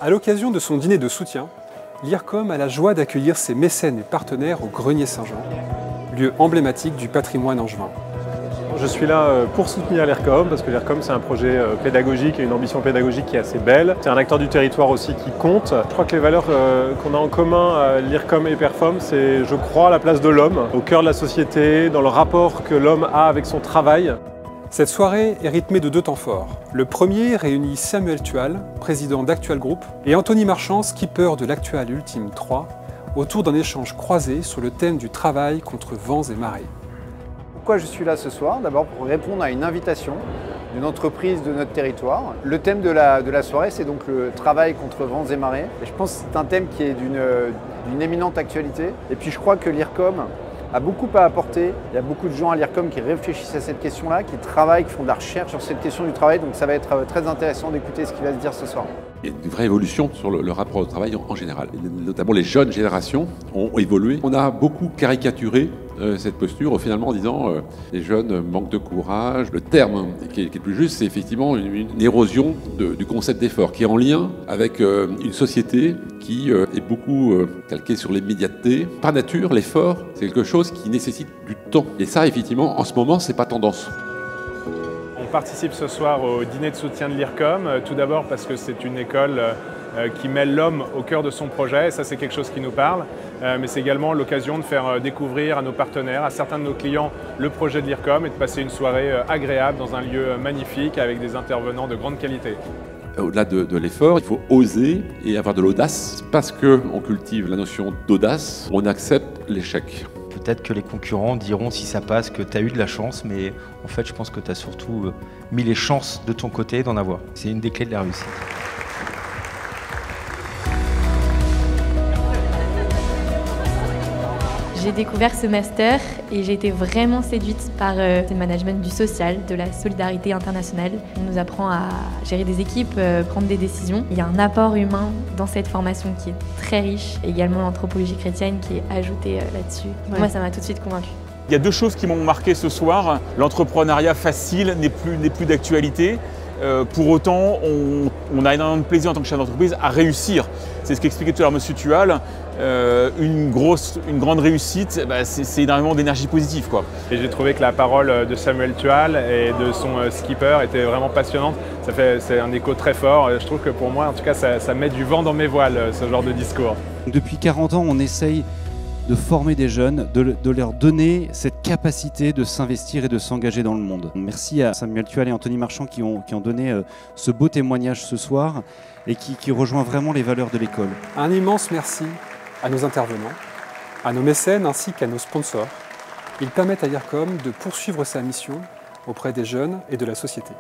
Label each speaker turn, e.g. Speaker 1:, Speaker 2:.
Speaker 1: À l'occasion de son dîner de soutien, l'IRCOM a la joie d'accueillir ses mécènes et partenaires au Grenier Saint-Jean, lieu emblématique du patrimoine angevin.
Speaker 2: Je suis là pour soutenir l'IRCOM, parce que l'IRCOM c'est un projet pédagogique et une ambition pédagogique qui est assez belle. C'est un acteur du territoire aussi qui compte. Je crois que les valeurs qu'on a en commun, l'IRCOM et Perform, c'est, je crois, la place de l'homme, au cœur de la société, dans le rapport que l'homme a avec son travail.
Speaker 1: Cette soirée est rythmée de 2 temps forts. Le premier réunit Samuel Tual, président d'Actual Group, et Anthony Marchand, skipper de l'Actual Ultime 3, autour d'un échange croisé sur le thème du travail contre vents et marées.
Speaker 3: Pourquoi je suis là ce soir? D'abord pour répondre à une invitation d'une entreprise de notre territoire. Le thème de la soirée, c'est donc le travail contre vents et marées. Et je pense que c'est un thème qui est d'une éminente actualité. Et puis je crois que l'IRCOM a beaucoup à apporter. Il y a beaucoup de gens à l'IRCOM qui réfléchissent à cette question-là, qui travaillent, qui font de la recherche sur cette question du travail. Donc ça va être très intéressant d'écouter ce qui va se dire ce soir.
Speaker 4: Il y a une vraie évolution sur le rapport au travail en général. Et notamment les jeunes générations ont évolué. On a beaucoup caricaturé cette posture finalement en disant les jeunes manquent de courage. Le terme qui est le plus juste, c'est effectivement une érosion du concept d'effort qui est en lien avec une société qui est beaucoup calquée sur l'immédiateté. Par nature, l'effort, c'est quelque chose qui nécessite du temps. Et ça, effectivement, en ce moment, c'est pas tendance.
Speaker 2: On participe ce soir au dîner de soutien de l'IRCOM, tout d'abord parce que c'est une école qui met l'homme au cœur de son projet, et ça c'est quelque chose qui nous parle, mais c'est également l'occasion de faire découvrir à nos partenaires, à certains de nos clients, le projet de l'IRCOM et de passer une soirée agréable dans un lieu magnifique avec des intervenants de grande qualité.
Speaker 4: Au-delà de l'effort, il faut oser et avoir de l'audace. Parce qu'on cultive la notion d'audace, on accepte l'échec.
Speaker 5: Peut-être que les concurrents diront si ça passe que tu as eu de la chance, mais en fait je pense que tu as surtout mis les chances de ton côté d'en avoir. C'est une des clés de la réussite.
Speaker 6: J'ai découvert ce master et j'ai été vraiment séduite par le management du social, de la solidarité internationale. On nous apprend à gérer des équipes, prendre des décisions. Il y a un apport humain dans cette formation qui est très riche, également l'anthropologie chrétienne qui est ajoutée là-dessus. Ouais. Moi, ça m'a tout de suite convaincue.
Speaker 7: Il y a 2 choses qui m'ont marqué ce soir. L'entrepreneuriat facile n'est plus d'actualité. Pour autant, on a énormément de plaisir en tant que chef d'entreprise à réussir. C'est ce qu'expliquait tout à l'heure M. Tual. Une grande réussite, c'est énormément d'énergie positive, quoi.
Speaker 2: Et j'ai trouvé que la parole de Samuel Tual et de son skipper était vraiment passionnante. C'est un écho très fort. Je trouve que pour moi, en tout cas, ça met du vent dans mes voiles, ce genre de discours.
Speaker 8: Depuis 40 ans, on essaye de former des jeunes, de leur donner cette capacité de s'investir et de s'engager dans le monde. Merci à Samuel Tual et Anthony Marchand qui ont donné ce beau témoignage ce soir et qui rejoint vraiment les valeurs de l'école.
Speaker 1: Un immense merci à nos intervenants, à nos mécènes ainsi qu'à nos sponsors. Ils permettent à l'IRCOM de poursuivre sa mission auprès des jeunes et de la société.